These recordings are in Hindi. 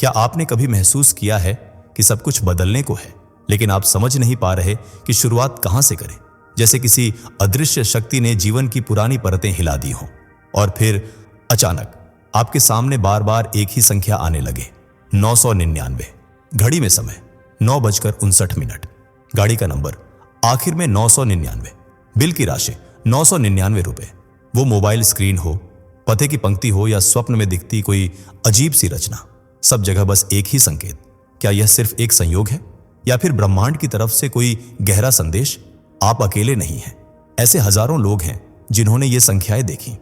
क्या आपने कभी महसूस किया है कि सब कुछ बदलने को है, लेकिन आप समझ नहीं पा रहे कि शुरुआत कहां से करें? जैसे किसी अदृश्य शक्ति ने जीवन की पुरानी परतें हिला दी हों और फिर अचानक आपके सामने बार बार एक ही संख्या आने लगे, 999। घड़ी में समय 9:59। गाड़ी का नंबर आखिर में 999। बिल की राशि 999 रुपए। वो मोबाइल स्क्रीन हो, पते की पंक्ति हो या स्वप्न में दिखती कोई अजीब सी रचना, सब जगह बस एक ही संकेत। क्या यह सिर्फ एक संयोग है या फिर ब्रह्मांड की तरफ से कोई गहरा संदेश? आप अकेले नहीं हैं। ऐसे हजारों लोग हैं जिन्होंने ये संख्याएं देखी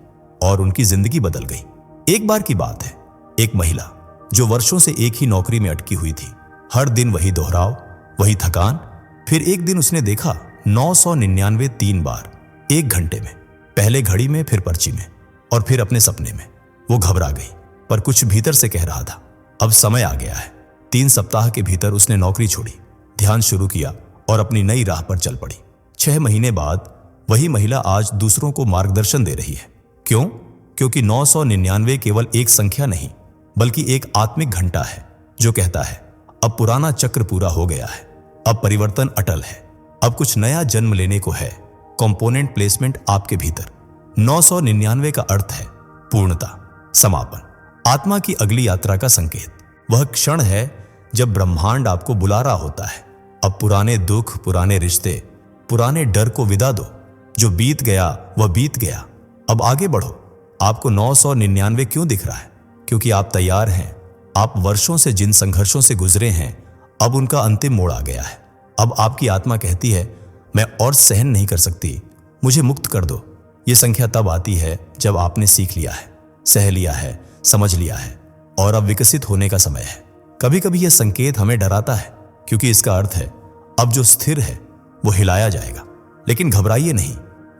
और उनकी जिंदगी बदल गई। एक बार की बात है, एक महिला जो वर्षों से एक ही नौकरी में अटकी हुई थी, हर दिन वही दोहराव, वही थकान। फिर एक दिन उसने देखा 999 3 बार, 1 घंटे में, पहले घड़ी में, फिर पर्ची में और फिर अपने सपने में। वो घबरा गई, पर कुछ भीतर से कह रहा था, अब समय आ गया है। 3 सप्ताह के भीतर उसने नौकरी छोड़ी, ध्यान शुरू किया और अपनी नई राह पर चल पड़ी। 6 महीने बाद वही महिला आज दूसरों को मार्गदर्शन दे रही है। क्यों? क्योंकि 999 केवल एक संख्या नहीं, बल्कि एक आत्मिक घंटा है जो कहता है, अब पुराना चक्र पूरा हो गया है, अब परिवर्तन अटल है, अब कुछ नया जन्म लेने को है। कंपोनेंट प्लेसमेंट आपके भीतर। 999 का अर्थ है पूर्णता, समापन, आत्मा की अगली यात्रा का संकेत। वह क्षण है जब ब्रह्मांड आपको बुला रहा होता है, अब पुराने दुख, पुराने रिश्ते, पुराने डर को विदा दो। जो बीत गया वह बीत गया, अब आगे बढ़ो। आपको 999 क्यों दिख रहा है? क्योंकि आप तैयार हैं। आप वर्षों से जिन संघर्षों से गुजरे हैं, अब उनका अंतिम मोड़ आ गया है। अब आपकी आत्मा कहती है, मैं और सहन नहीं कर सकती, मुझे मुक्त कर दो। ये संख्या तब आती है जब आपने सीख लिया है, सह लिया है, समझ लिया है और अब विकसित होने का समय है। कभी कभी यह संकेत हमें डराता है, क्योंकि इसका अर्थ है अब जो स्थिर है वो हिलाया जाएगा। लेकिन घबराइए नहीं,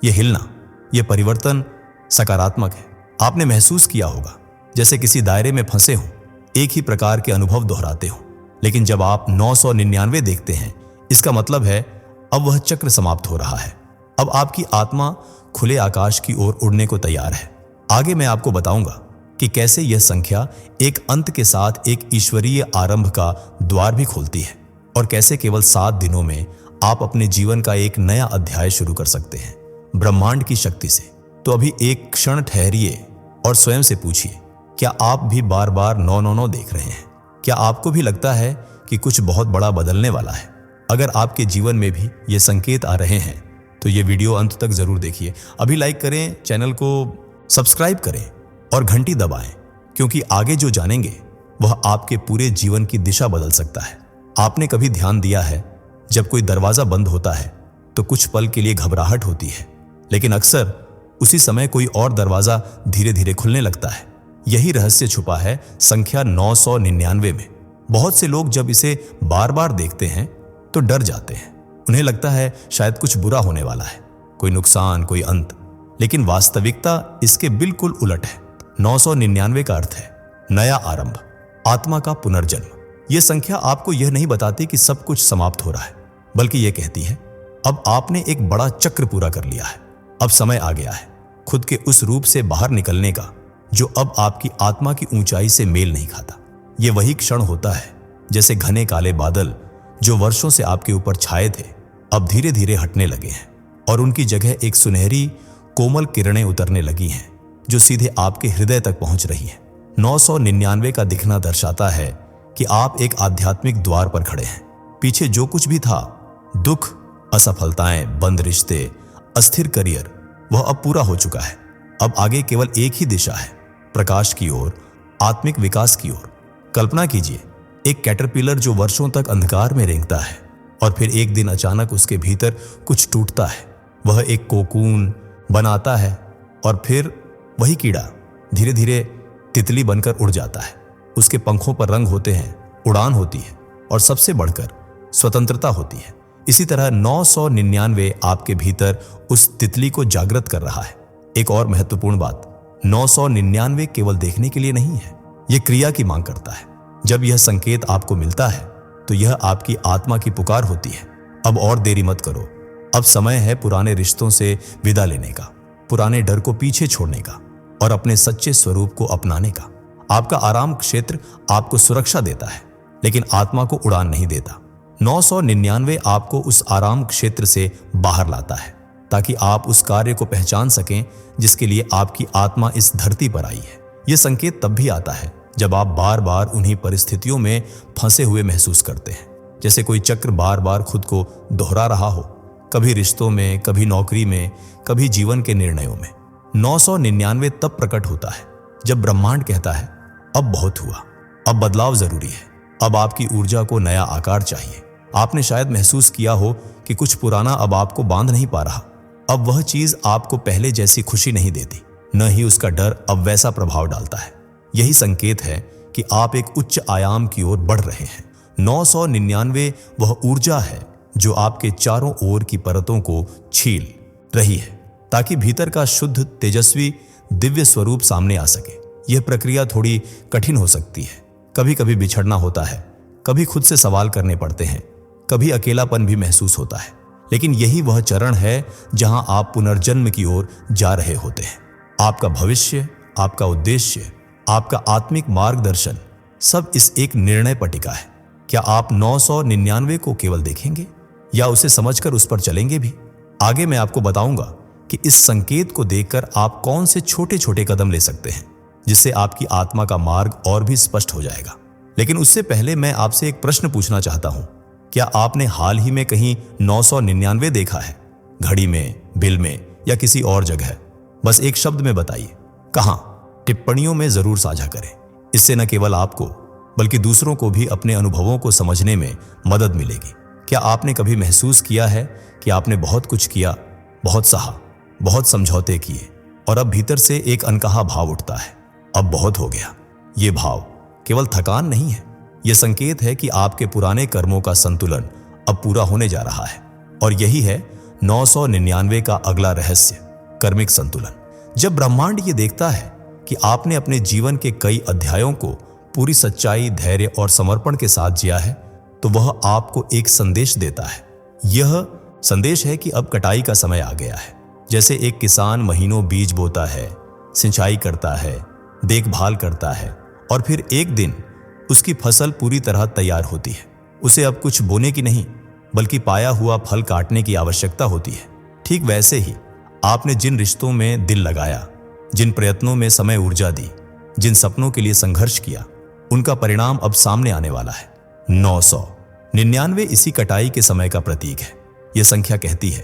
यह हिलना, यह परिवर्तन सकारात्मक है। आपने महसूस किया होगा जैसे किसी दायरे में फंसे हों, एक ही प्रकार के अनुभव दोहराते हों। लेकिन जब आप 999 देखते हैं, इसका मतलब है अब वह चक्र समाप्त हो रहा है। अब आपकी आत्मा खुले आकाश की ओर उड़ने को तैयार है। आगे मैं आपको बताऊंगा कि कैसे यह संख्या एक अंत के साथ एक ईश्वरीय आरंभ का द्वार भी खोलती है और कैसे केवल 7 दिनों में आप अपने जीवन का एक नया अध्याय शुरू कर सकते हैं ब्रह्मांड की शक्ति से। तो अभी एक क्षण ठहरिए और स्वयं से पूछिए, क्या आप भी बार बार 999 देख रहे हैं? क्या आपको भी लगता है कि कुछ बहुत बड़ा बदलने वाला है? अगर आपके जीवन में भी ये संकेत आ रहे हैं तो ये वीडियो अंत तक जरूर देखिए। अभी लाइक करें, चैनल को सब्सक्राइब करें और घंटी दबाएं, क्योंकि आगे जो जानेंगे वह आपके पूरे जीवन की दिशा बदल सकता है। आपने कभी ध्यान दिया है, जब कोई दरवाजा बंद होता है तो कुछ पल के लिए घबराहट होती है, लेकिन अक्सर उसी समय कोई और दरवाजा धीरे धीरे खुलने लगता है। यही रहस्य छुपा है संख्या 999 में। बहुत से लोग जब इसे बार बार देखते हैं तो डर जाते हैं। उन्हें लगता है शायद कुछ बुरा होने वाला है, कोई नुकसान, कोई अंत। लेकिन वास्तविकता इसके बिल्कुल उलट है। 999 का अर्थ है नया आरंभ, आत्मा का पुनर्जन्म। यह संख्या आपको यह नहीं बताती कि सब कुछ समाप्त हो रहा है, बल्कि यह कहती है अब आपने एक बड़ा चक्र पूरा कर लिया है। अब समय आ गया है खुद के उस रूप से बाहर निकलने का जो अब आपकी आत्मा की ऊंचाई से मेल नहीं खाता। यह वही क्षण होता है जैसे घने काले बादल जो वर्षों से आपके ऊपर छाए थे, अब धीरे धीरे हटने लगे हैं और उनकी जगह एक सुनहरी कोमल किरणें उतरने लगी हैं जो सीधे आपके हृदय तक पहुंच रही हैं। 999 का दिखना दर्शाता है कि आप एक आध्यात्मिक द्वार पर खड़े हैं। पीछे जो कुछ भी था, दुख, असफलताएं, बंद रिश्ते, अस्थिर करियर, वह अब पूरा हो चुका है। अब आगे केवल एक ही दिशा है, प्रकाश की ओर, आत्मिक विकास की ओर। कल्पना कीजिए एक कैटरपिलर जो वर्षों तक अंधकार में रेंगता है और फिर एक दिन अचानक उसके भीतर कुछ टूटता है। वह एक कोकून बनाता है और फिर वही कीड़ा धीरे धीरे तितली बनकर उड़ जाता है। उसके पंखों पर रंग होते हैं, उड़ान होती है और सबसे बढ़कर स्वतंत्रता होती है। इसी तरह 999 आपके भीतर उस तितली को जागृत कर रहा है। एक और महत्वपूर्ण बात, 999 केवल देखने के लिए नहीं है, यह क्रिया की मांग करता है। जब यह संकेत आपको मिलता है तो यह आपकी आत्मा की पुकार होती है, अब और देरी मत करो। अब समय है पुराने रिश्तों से विदा लेने का, पुराने डर को पीछे छोड़ने का और अपने सच्चे स्वरूप को अपनाने का। आपका आराम क्षेत्र आपको सुरक्षा देता है, लेकिन आत्मा को उड़ान नहीं देता। 999 आपको उस आराम क्षेत्र से बाहर लाता है, ताकि आप उस कार्य को पहचान सकें जिसके लिए आपकी आत्मा इस धरती पर आई है। यह संकेत तब भी आता है जब आप बार बार उन्हीं परिस्थितियों में फंसे हुए महसूस करते हैं, जैसे कोई चक्र बार बार खुद को दोहरा रहा हो, कभी रिश्तों में, कभी नौकरी में, कभी जीवन के निर्णयों में। 999 तब प्रकट होता है जब ब्रह्मांड कहता है, अब बहुत हुआ, अब बदलाव जरूरी है, अब आपकी ऊर्जा को नया आकार चाहिए। आपने शायद महसूस किया हो कि कुछ पुराना अब आपको बांध नहीं पा रहा। अब वह चीज आपको पहले जैसी खुशी नहीं देती, न ही उसका डर अब वैसा प्रभाव डालता है। यही संकेत है कि आप एक उच्च आयाम की ओर बढ़ रहे हैं। 999 वह ऊर्जा है जो आपके चारों ओर की परतों को छील रही है, ताकि भीतर का शुद्ध तेजस्वी दिव्य स्वरूप सामने आ सके। यह प्रक्रिया थोड़ी कठिन हो सकती है, कभी कभी बिछड़ना होता है, कभी खुद से सवाल करने पड़ते हैं, कभी अकेलापन भी महसूस होता है, लेकिन यही वह चरण है जहां आप पुनर्जन्म की ओर जा रहे होते हैं। आपका भविष्य, आपका उद्देश्य, आपका आत्मिक मार्गदर्शन सब इस एक निर्णय पर टिका है। क्या आप 999 को केवल देखेंगे या उसे समझकर उस पर चलेंगे भी? आगे मैं आपको बताऊंगा कि इस संकेत को देखकर आप कौन से छोटे छोटे कदम ले सकते हैं, जिससे आपकी आत्मा का मार्ग और भी स्पष्ट हो जाएगा। लेकिन उससे पहले मैं आपसे एक प्रश्न पूछना चाहता हूं। क्या आपने हाल ही में कहीं 999 देखा है? घड़ी में, बिल में या किसी और जगह? बस एक शब्द में बताइए, कहां? टिप्पणियों में जरूर साझा करें। इससे न केवल आपको बल्कि दूसरों को भी अपने अनुभवों को समझने में मदद मिलेगी। क्या आपने कभी महसूस किया है कि आपने बहुत कुछ किया, बहुत सहा, बहुत समझौते किए और अब भीतर से एक अनकहा भाव उठता है, अब बहुत हो गया? ये भाव केवल थकान नहीं है, यह संकेत है कि आपके पुराने कर्मों का संतुलन अब पूरा होने जा रहा है। और यही है 999 का अगला रहस्य, कर्मिक संतुलन। जब ब्रह्मांड ये देखता है कि आपने अपने जीवन के कई अध्यायों को पूरी सच्चाई, धैर्य और समर्पण के साथ जिया है, तो वह आपको एक संदेश देता है। यह संदेश है कि अब कटाई का समय आ गया है। जैसे एक किसान महीनों बीज बोता है, सिंचाई करता है, देखभाल करता है और फिर एक दिन उसकी फसल पूरी तरह तैयार होती है। उसे अब कुछ बोने की नहीं, बल्कि पाया हुआ फल काटने की आवश्यकता होती है। ठीक वैसे ही आपने जिन रिश्तों में दिल लगाया, जिन प्रयत्नों में समय ऊर्जा दी, जिन सपनों के लिए संघर्ष किया, उनका परिणाम अब सामने आने वाला है। 999 इसी कटाई के समय का प्रतीक है। यह संख्या कहती है,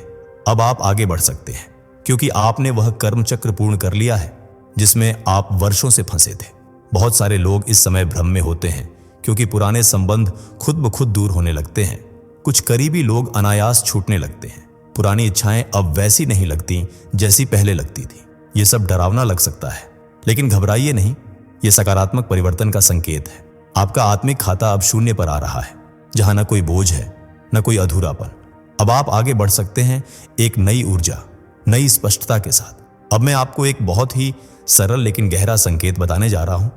अब आप आगे बढ़ सकते हैं, क्योंकि आपने वह कर्म चक्र पूर्ण कर लिया है जिसमें आप वर्षों से फंसे थे। बहुत सारे लोग इस समय भ्रम में होते हैं, क्योंकि पुराने संबंध खुद ब खुद दूर होने लगते हैं। कुछ करीबी लोग अनायास छूटने लगते हैं। पुरानी इच्छाएं अब वैसी नहीं लगती जैसी पहले लगती थी। यह सब डरावना लग सकता है, लेकिन घबराइए नहीं, यह सकारात्मक परिवर्तन का संकेत है। आपका आत्मिक खाता अब शून्य पर आ रहा है, जहां न कोई बोझ है, न कोई अधूरापन। अब आप आगे बढ़ सकते हैं एक नई ऊर्जा, नई स्पष्टता के साथ। अब मैं आपको एक बहुत ही सरल लेकिन गहरा संकेत बताने जा रहा हूं।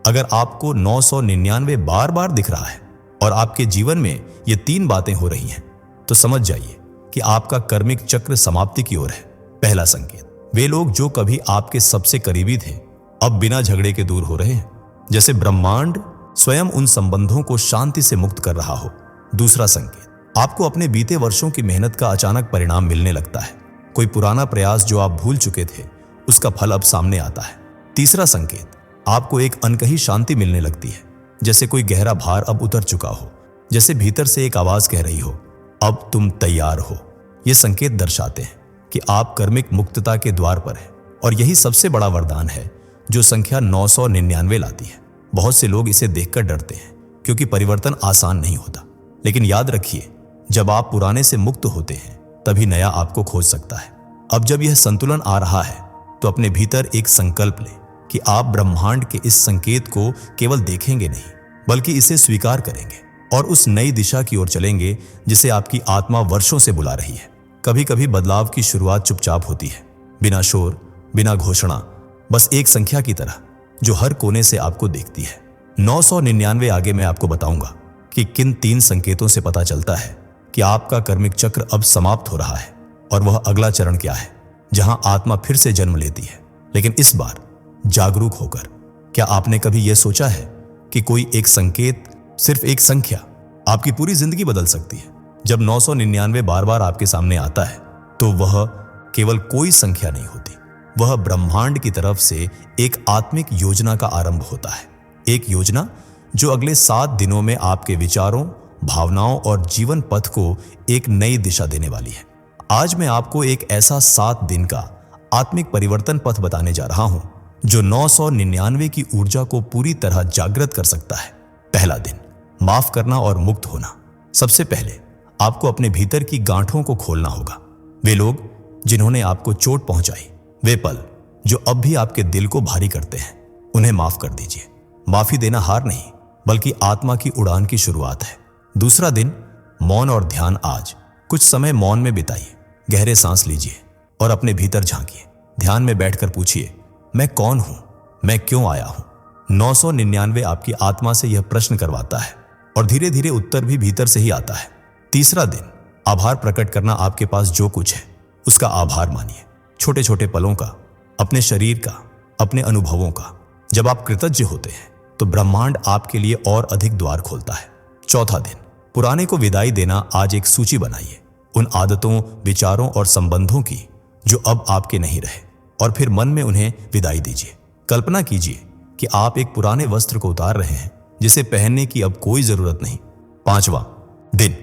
अगर आपको 999 बार बार दिख रहा है और आपके जीवन में ये 3 बातें हो रही हैं, तो समझ जाइए कि आपका कर्मिक चक्र समाप्ति की ओर है। पहला संकेत, वे लोग जो कभी आपके सबसे करीबी थे अब बिना झगड़े के दूर हो रहे हैं, जैसे ब्रह्मांड स्वयं उन संबंधों को शांति से मुक्त कर रहा हो। दूसरा संकेत, आपको अपने बीते वर्षों की मेहनत का अचानक परिणाम मिलने लगता है। कोई पुराना प्रयास जो आप भूल चुके थे, उसका फल अब सामने आता है। तीसरा संकेत, आपको एक अनकही शांति मिलने लगती है, जैसे कोई गहरा भार अब उतर चुका हो, जैसे भीतर से एक आवाज कह रही हो, अब तुम तैयार हो। ये संकेत दर्शाते हैं कि आप कर्मिक मुक्तता के द्वार पर हैं, और यही सबसे बड़ा वरदान है जो संख्या 999 लाती है। बहुत से लोग इसे देखकर डरते हैं, क्योंकि परिवर्तन आसान नहीं होता। लेकिन याद रखिए, जब आप पुराने से मुक्त होते हैं, तभी नया आपको खोज सकता है। अब जब यह संतुलन आ रहा है, तो अपने भीतर एक संकल्प लें कि आप ब्रह्मांड के इस संकेत को केवल देखेंगे नहीं, बल्कि इसे स्वीकार करेंगे और उस नई दिशा की ओर चलेंगे जिसे आपकी आत्मा वर्षों से बुला रही है। कभी कभी बदलाव की शुरुआत चुपचाप होती है, बिना शोर, बिना घोषणा, बस एक संख्या की तरह जो हर कोने से आपको देखती है। 999 आगे मैं आपको बताऊंगा कि किन 3 संकेतों से पता चलता है कि आपका कर्मिक चक्र अब समाप्त हो रहा है, और वह अगला चरण क्या है, जहां आत्मा फिर से जन्म लेती है, लेकिन इस बार जागरूक होकर, क्या आपने कभी यह सोचा है कि कोई एक संकेत, सिर्फ एक संख्या आपकी पूरी जिंदगी बदल सकती है? जब 999 बार बार आपके सामने आता है तो वह केवल कोई संख्या नहीं होती, वह ब्रह्मांड की तरफ से एक आत्मिक योजना का आरंभ होता है। एक योजना जो अगले 7 दिनों में आपके विचारों, भावनाओं और जीवन पथ को एक नई दिशा देने वाली है। आज मैं आपको एक ऐसा 7 दिन का आत्मिक परिवर्तन पथ बताने जा रहा हूं जो 999 की ऊर्जा को पूरी तरह जागृत कर सकता है। पहला दिन, माफ करना और मुक्त होना। सबसे पहले आपको अपने भीतर की गांठों को खोलना होगा। वे लोग जिन्होंने आपको चोट पहुंचाई, वे पल जो अब भी आपके दिल को भारी करते हैं, उन्हें माफ कर दीजिए। माफी देना हार नहीं, बल्कि आत्मा की उड़ान की शुरुआत है। दूसरा दिन, मौन और ध्यान। आज कुछ समय मौन में बिताइए, गहरे सांस लीजिए और अपने भीतर झांकिए। ध्यान में बैठकर पूछिए, मैं कौन हूं, मैं क्यों आया हूं? 999 आपकी आत्मा से यह प्रश्न करवाता है और धीरे धीरे उत्तर भी भीतर से ही आता है। तीसरा दिन, आभार प्रकट करना। आपके पास जो कुछ है उसका आभार मानिए, छोटे छोटे पलों का, अपने शरीर का, अपने अनुभवों का। जब आप कृतज्ञ होते हैं तो ब्रह्मांड आपके लिए और अधिक द्वार खोलता है। चौथा दिन, पुराने को विदाई देना। आज एक सूची बनाइए उन आदतों, विचारों और संबंधों की जो अब आपके नहीं रहे, और फिर मन में उन्हें विदाई दीजिए। कल्पना कीजिए कि आप एक पुराने वस्त्र को उतार रहे हैं जिसे पहनने की अब कोई जरूरत नहीं। पांचवा दिन,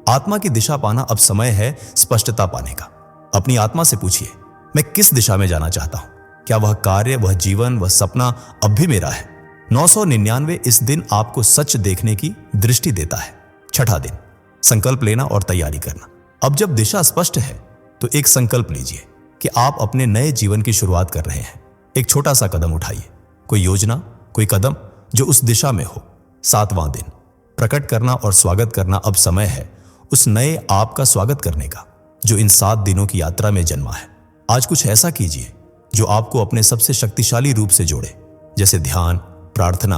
आत्मा की दिशा पाना। अब समय है स्पष्टता पाने का। अपनी आत्मा से पूछिए, मैं किस दिशा में जाना चाहता हूं? क्या वह कार्य, वह जीवन, वह सपना अब भी मेरा है? 999 इस दिन आपको सच देखने की दृष्टि देता है। छठा दिन, संकल्प लेना और तैयारी करना। अब जब दिशा स्पष्ट है तो एक संकल्प लीजिए कि आप अपने नए जीवन की शुरुआत कर रहे हैं। एक छोटा सा कदम उठाइए, कोई योजना, कोई कदम जो उस दिशा में हो। सातवां दिन, प्रकट करना और स्वागत करना। अब समय है उस नए आप का स्वागत करने का जो इन 7 दिनों की यात्रा में जन्मा है। आज कुछ ऐसा कीजिए जो आपको अपने सबसे शक्तिशाली रूप से जोड़े, जैसे ध्यान, प्रार्थना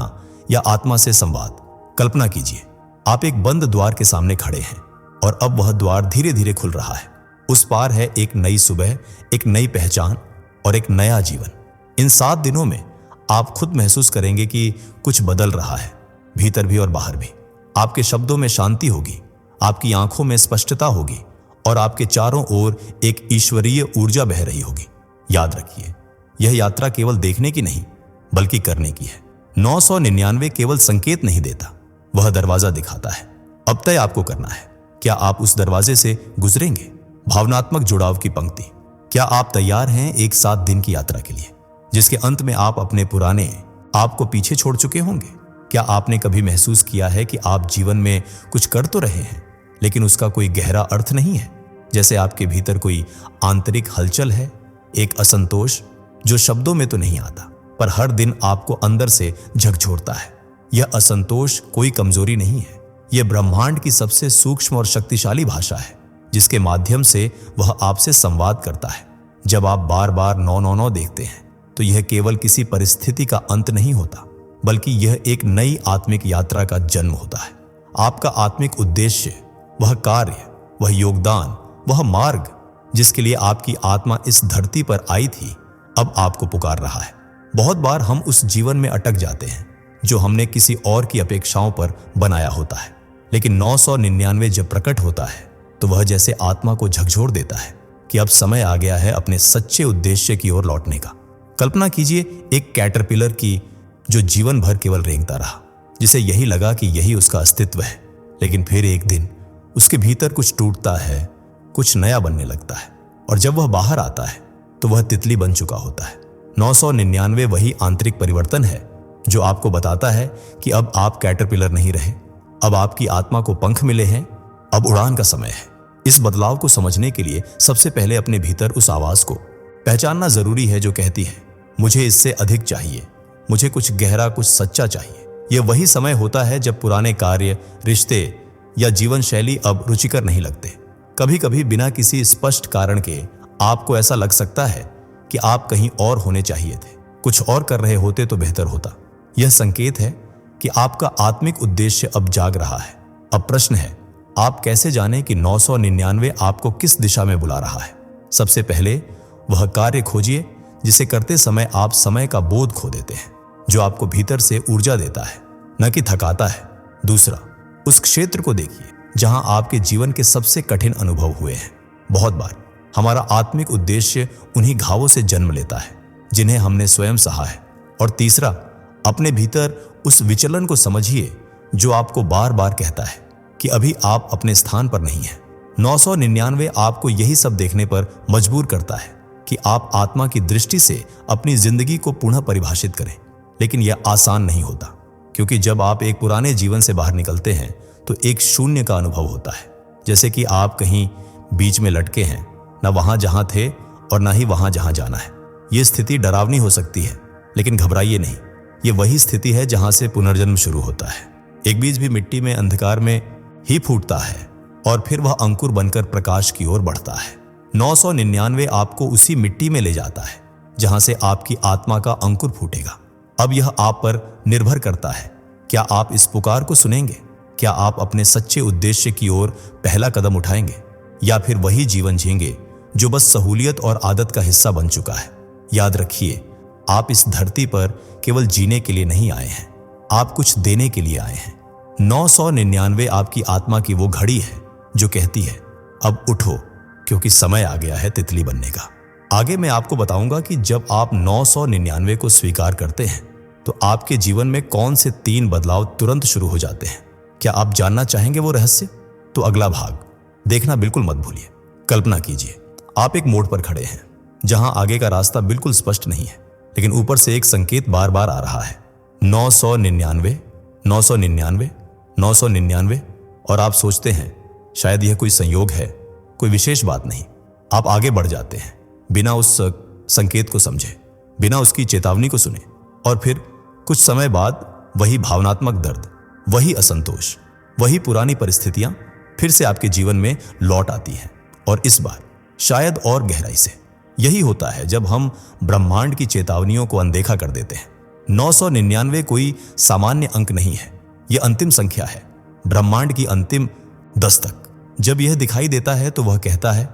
या आत्मा से संवाद। कल्पना कीजिए आप एक बंद द्वार के सामने खड़े हैं और अब वह द्वार धीरे धीरे खुल रहा है। उस पार है एक नई सुबह, एक नई पहचान और एक नया जीवन। इन 7 दिनों में आप खुद महसूस करेंगे कि कुछ बदल रहा है, भीतर भी और बाहर भी। आपके शब्दों में शांति होगी, आपकी आंखों में स्पष्टता होगी और आपके चारों ओर एक ईश्वरीय ऊर्जा बह रही होगी। याद रखिए, यह यात्रा केवल देखने की नहीं बल्कि करने की है। 999 केवल संकेत नहीं देता, वह दरवाजा दिखाता है। अब तय आपको करना है, क्या आप उस दरवाजे से गुजरेंगे? भावनात्मक जुड़ाव की पंक्ति। क्या आप तैयार हैं एक 7 दिन की यात्रा के लिए जिसके अंत में आप अपने पुराने आपको पीछे छोड़ चुके होंगे? क्या आपने कभी महसूस किया है कि आप जीवन में कुछ कर तो रहे हैं लेकिन उसका कोई गहरा अर्थ नहीं है? जैसे आपके भीतर कोई आंतरिक हलचल है, एक असंतोष जो शब्दों में तो नहीं आता पर हर दिन आपको अंदर से झकझोरता है। यह असंतोष कोई कमजोरी नहीं है, यह ब्रह्मांड की सबसे सूक्ष्म और शक्तिशाली भाषा है जिसके माध्यम से वह आपसे संवाद करता है। जब आप बार बार 999 देखते हैं तो यह केवल किसी परिस्थिति का अंत नहीं होता बल्कि यह एक नई आत्मिक यात्रा का जन्म होता है। आपका आत्मिक उद्देश्य, वह कार्य, वह योगदान, वह मार्ग जिसके लिए आपकी आत्मा इस धरती पर आई थी, अब आपको पुकार रहा है। बहुत बार हम उस जीवन में अटक जाते हैं जो हमने किसी और की अपेक्षाओं पर बनाया होता है, लेकिन 999 जब प्रकट होता है तो वह जैसे आत्मा को झकझोर देता है कि अब समय आ गया है अपने सच्चे उद्देश्य की ओर लौटने का। कल्पना कीजिए एक कैटरपिलर की जो जीवन भर केवल रेंगता रहा, जिसे यही लगा कि यही उसका अस्तित्व है, लेकिन फिर एक दिन उसके भीतर कुछ टूटता है, कुछ नया बनने लगता है और जब वह बाहर आता है तो वह तितली बन चुका होता है। 999 वही आंतरिक परिवर्तन है जो आपको बताता है कि अब आप कैटरपिलर नहीं रहे, अब आपकी आत्मा को पंख मिले हैं, अब उड़ान का समय है। इस बदलाव को समझने के लिए सबसे पहले अपने भीतर उस आवाज को पहचानना जरूरी है जो कहती है, मुझे इससे अधिक चाहिए, मुझे कुछ गहरा, कुछ सच्चा चाहिए। यह वही समय होता है जब पुराने कार्य, रिश्ते या जीवन शैली अब रुचिकर नहीं लगते। कभी कभी बिना किसी स्पष्ट कारण के आपको ऐसा लग सकता है कि आप कहीं और होने चाहिए थे, कुछ और कर रहे होते तो बेहतर होता। यह संकेत है कि आपका आत्मिक उद्देश्य अब जाग रहा है। अब प्रश्न है, आप कैसे जाने कि 999 आपको किस दिशा में बुला रहा है? सबसे पहले वह कार्य खोजिए जिसे करते समय आप समय का बोध खो देते हैं। जो आपको भीतर से ऊर्जा देता है, न कि थकाता है। दूसरा, उस क्षेत्र को देखिए जहां आपके जीवन के सबसे कठिन अनुभव हुए हैं। बहुत बार हमारा आत्मिक उद्देश्य उन्हीं घावों से जन्म लेता है जिन्हें हमने स्वयं सहा है। और तीसरा, अपने भीतर उस विचलन को समझिए जो आपको बार बार कहता है कि अभी आप अपने स्थान पर नहीं हैं। 999 आपको यही सब देखने पर मजबूर करता है कि आप आत्मा की दृष्टि से अपनी जिंदगी को पुनः परिभाषित करें। लेकिन यह आसान नहीं होता, क्योंकि जब आप एक पुराने जीवन से बाहर निकलते हैं तो एक शून्य का अनुभव होता है, जैसे कि आप कहीं बीच में लटके हैं, न वहां जहां थे और न ही वहां जहां जाना है। यह स्थिति डरावनी हो सकती है, लेकिन घबराइए नहीं। ये वही स्थिति है जहां से पुनर्जन्म शुरू होता है। एक बीज भी मिट्टी में अंधकार में ही फूटता है और फिर वह अंकुर बनकर प्रकाश की ओर बढ़ता है। 999 आपको उसी मिट्टी में ले जाता है जहां से आपकी आत्मा का अंकुर फूटेगा। अब यह आप पर निर्भर करता है, क्या आप इस पुकार को सुनेंगे? क्या आप अपने सच्चे उद्देश्य की ओर पहला कदम उठाएंगे, या फिर वही जीवन जिएंगे जो बस सहूलियत और आदत का हिस्सा बन चुका है? याद रखिए, आप इस धरती पर केवल जीने के लिए नहीं आए हैं, आप कुछ देने के लिए आए हैं। 999 आपकी आत्मा की वो घड़ी है जो कहती है, अब उठो, क्योंकि समय आ गया है तितली बनने का। आगे मैं आपको बताऊंगा कि जब आप 999 को स्वीकार करते हैं तो आपके जीवन में कौन से 3 बदलाव तुरंत शुरू हो जाते हैं। क्या आप जानना चाहेंगे वो रहस्य? तो अगला भाग देखना बिल्कुल मत भूलिए। कल्पना कीजिए, आप एक मोड़ पर खड़े हैं जहां आगे का रास्ता बिल्कुल स्पष्ट नहीं है, लेकिन ऊपर से एक संकेत बार बार आ रहा है, 999, 999, 999। और आप सोचते हैं शायद यह कोई संयोग है, कोई विशेष बात नहीं। आप आगे बढ़ जाते हैं बिना उस संकेत को समझे, बिना उसकी चेतावनी को सुने। और फिर कुछ समय बाद वही भावनात्मक दर्द, वही असंतोष, वही पुरानी परिस्थितियां फिर से आपके जीवन में लौट आती हैं, और इस बार शायद और गहराई से। यही होता है जब हम ब्रह्मांड की चेतावनियों को अनदेखा कर देते हैं। 999 कोई सामान्य अंक नहीं है, यह अंतिम संख्या है, ब्रह्मांड की अंतिम दस्तक। जब यह दिखाई देता है तो वह कहता है,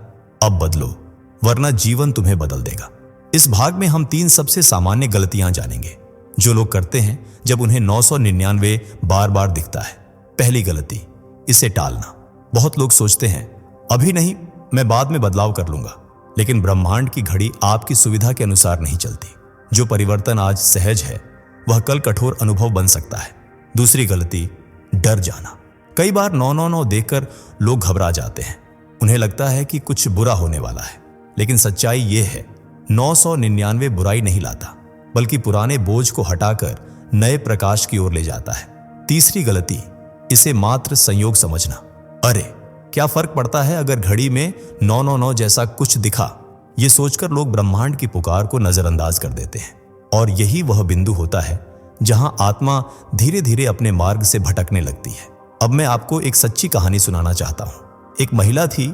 अब बदलो, वरना जीवन तुम्हें बदल देगा। इस भाग में हम 3 सबसे सामान्य गलतियां जानेंगे जो लोग करते हैं जब उन्हें 999 बार बार दिखता है। पहली गलती, इसे टालना। बहुत लोग सोचते हैं, अभी नहीं, मैं बाद में बदलाव कर लूंगा। लेकिन ब्रह्मांड की घड़ी आपकी सुविधा के अनुसार नहीं चलती। जो परिवर्तन आज सहज है वह कल कठोर अनुभव बन सकता है। दूसरी गलती, डर जाना। कई बार 999 देखकर लोग घबरा जाते हैं, उन्हें लगता है कि कुछ बुरा होने वाला है। लेकिन सच्चाई यह है, 999 बुराई नहीं लाता, बल्कि पुराने बोझ को हटाकर नए प्रकाश की ओर ले जाता है। तीसरी गलती, इसे मात्र संयोग समझना। अरे क्या फर्क पड़ता है अगर घड़ी में 999 जैसा कुछ दिखा? ये सोचकर लोग ब्रह्मांड की पुकार को नजरअंदाज कर देते हैं। और यही वह बिंदु होता है जहां आत्मा धीरे धीरे अपने मार्ग से भटकने लगती है। अब मैं आपको एक सच्ची कहानी सुनाना चाहता हूं। एक महिला थी,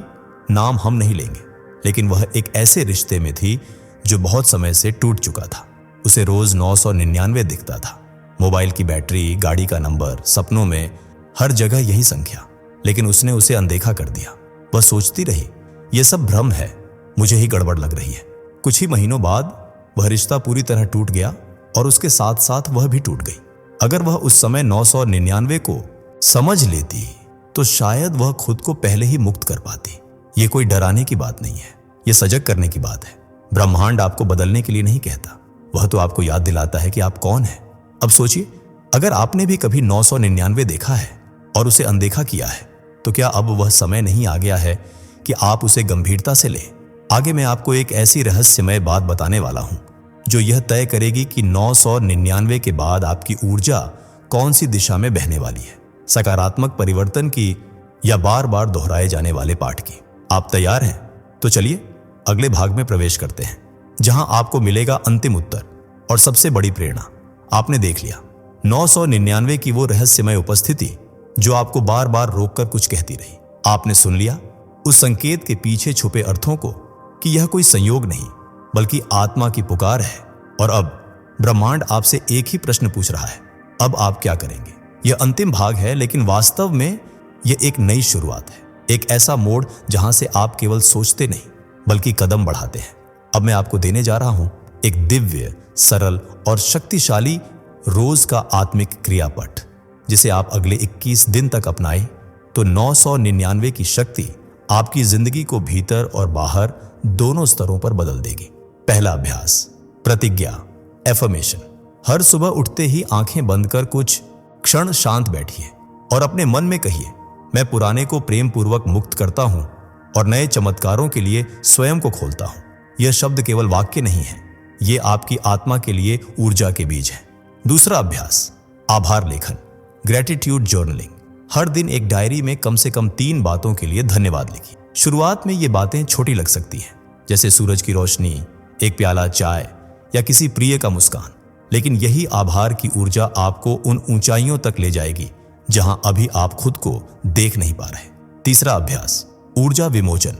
नाम हम नहीं लेंगे, लेकिन वह एक ऐसे रिश्ते में थी जो बहुत समय से टूट चुका था। उसे रोज 999 दिखता था, मोबाइल की बैटरी, गाड़ी का नंबर, सपनों में हर जगह यही संख्या। लेकिन उसने उसे अनदेखा कर दिया। वह सोचती रही, यह सब भ्रम है, मुझे ही गड़बड़ लग रही है। कुछ ही महीनों बाद वह रिश्ता पूरी तरह टूट गया और उसके साथ साथ वह भी टूट गई। अगर वह उस समय 999 को समझ लेती तो शायद वह खुद को पहले ही मुक्त कर पाती। यह कोई डराने की बात नहीं है, यह सजग करने की बात है। ब्रह्मांड आपको बदलने के लिए नहीं कहता, वह तो आपको याद दिलाता है कि आप कौन हैं। अब सोचिए, अगर आपने भी कभी 999 देखा है और उसे अनदेखा किया है, तो क्या अब वह समय नहीं आ गया है कि आप उसे गंभीरता से लें? आगे मैं आपको एक ऐसी रहस्यमय बात बताने वाला हूं जो यह तय करेगी कि 999 के बाद आपकी ऊर्जा कौन सी दिशा में बहने वाली है, सकारात्मक परिवर्तन की या बार बार दोहराए जाने वाले पाठ की। आप तैयार हैं? तो चलिए अगले भाग में प्रवेश करते हैं, जहां आपको मिलेगा अंतिम उत्तर और सबसे बड़ी प्रेरणा। आपने देख लिया 999 की वो रहस्यमय उपस्थिति जो आपको बार बार रोककर कुछ कहती रही। आपने सुन लिया उस संकेत के पीछे छुपे अर्थों को कि यह कोई संयोग नहीं बल्कि आत्मा की पुकार है। और अब ब्रह्मांड आपसे एक ही प्रश्न पूछ रहा है, अब आप क्या करेंगे? यह अंतिम भाग है, लेकिन वास्तव में यह एक नई शुरुआत है, एक ऐसा मोड़ जहां से आप केवल सोचते नहीं बल्कि कदम बढ़ाते हैं। अब मैं आपको देने जा रहा हूं एक दिव्य, सरल और शक्तिशाली रोज का आत्मिक क्रियापट, जिसे आप अगले 21 दिन तक अपनाएं तो 999 की शक्ति आपकी जिंदगी को भीतर और बाहर दोनों स्तरों पर बदल देगी। पहला अभ्यास, प्रतिज्ञा, एफर्मेशन। हर सुबह उठते ही आंखें बंद कर कुछ क्षण शांत बैठिए और अपने मन में कहिए, मैं पुराने को प्रेम पूर्वक मुक्त करता हूं और नए चमत्कारों के लिए स्वयं को खोलता हूं। यह शब्द केवल वाक्य नहीं है, यह आपकी आत्मा के लिए ऊर्जा के बीज है। दूसरा अभ्यास, आभार लेखन, ग्रेटिट्यूड जर्नलिंग। हर दिन एक डायरी में कम से कम 3 बातों के लिए धन्यवाद लिखिए। शुरुआत में ये बातें छोटी लग सकती हैं, जैसे सूरज की रोशनी, एक प्याला चाय या किसी प्रिय का मुस्कान, लेकिन यही आभार की ऊर्जा आपको उन ऊंचाइयों तक ले जाएगी जहां अभी आप खुद को देख नहीं पा रहे। तीसरा अभ्यास, ऊर्जा विमोचन,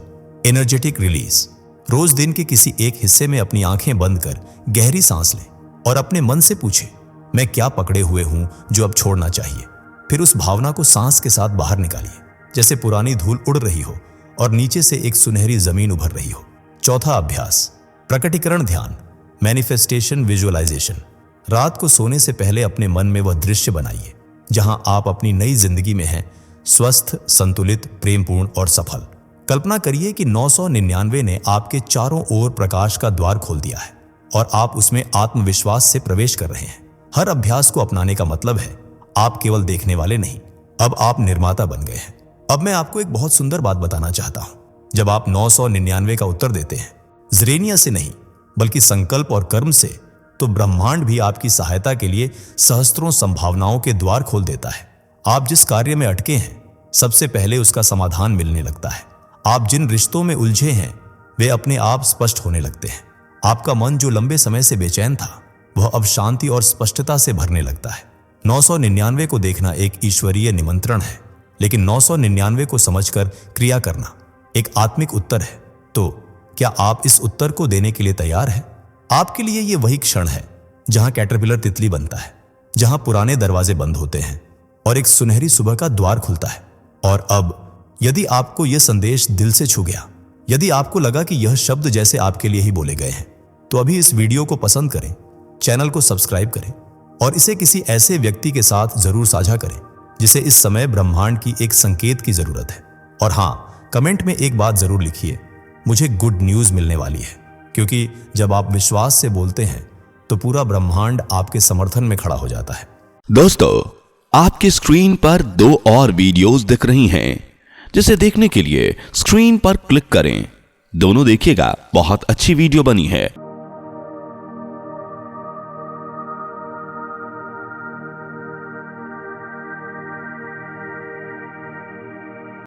एनर्जेटिक रिलीज। रोज दिन के किसी एक हिस्से में अपनी आंखें बंद कर गहरी सांस लें और अपने मन से पूछें, मैं क्या पकड़े हुए हूं जो अब छोड़ना चाहिए। फिर उस भावना को सांस के साथ बाहर निकालिए, जैसे पुरानी धूल उड़ रही हो और नीचे से एक सुनहरी जमीन उभर रही हो। चौथा अभ्यास, प्रकटीकरण ध्यान, मैनिफेस्टेशन विजुअलाइजेशन। रात को सोने से पहले अपने मन में वह दृश्य बनाइए जहां आप अपनी नई जिंदगी में हैं, स्वस्थ, संतुलित, प्रेमपूर्ण और सफल। कल्पना करिए कि 999 ने आपके चारों ओर प्रकाश का द्वार खोल दिया है और आप उसमें आत्मविश्वास से प्रवेश कर रहे हैं। हर अभ्यास को अपनाने का मतलब है आप केवल देखने वाले नहीं, अब आप निर्माता बन गए हैं। अब मैं आपको एक बहुत सुंदर बात बताना चाहता हूं। जब आप 999 का उत्तर देते हैं, ज़रेनिया से नहीं बल्कि संकल्प और कर्म से, तो ब्रह्मांड भी आपकी सहायता के लिए सहस्त्रों संभावनाओं के द्वार खोल देता है। आप जिस कार्य में अटके हैं, सबसे पहले उसका समाधान मिलने लगता है। आप जिन रिश्तों में उलझे हैं, वे अपने आप स्पष्ट होने लगते हैं। आपका मन जो लंबे समय से बेचैन था, वह अब शांति और स्पष्टता से भरने लगता है। 999 को देखना एक ईश्वरीय निमंत्रण है, लेकिन 999 को समझकर क्रिया करना एक आत्मिक उत्तर है। तो क्या आप इस उत्तर को देने के लिए तैयार हैं? आपके लिए यह वही क्षण है जहां कैटरपिलर तितली बनता है, जहां पुराने दरवाजे बंद होते हैं और एक सुनहरी सुबह का द्वार खुलता है। और अब यदि आपको यह संदेश दिल से छू गया, यदि आपको लगा कि यह शब्द जैसे आपके लिए ही बोले गए हैं, तो अभी इस वीडियो को पसंद करें, चैनल को सब्सक्राइब करें और इसे किसी ऐसे व्यक्ति के साथ जरूर साझा करें जिसे इस समय ब्रह्मांड की एक संकेत की जरूरत है। और हाँ, कमेंट में एक बात जरूर लिखिए, मुझे गुड न्यूज मिलने वाली है, क्योंकि जब आप विश्वास से बोलते हैं तो पूरा ब्रह्मांड आपके समर्थन में खड़ा हो जाता है। दोस्तों, आपकी स्क्रीन पर 2 और वीडियोस दिख रही हैं, जिसे देखने के लिए स्क्रीन पर क्लिक करें। दोनों देखिएगा, बहुत अच्छी वीडियो बनी है।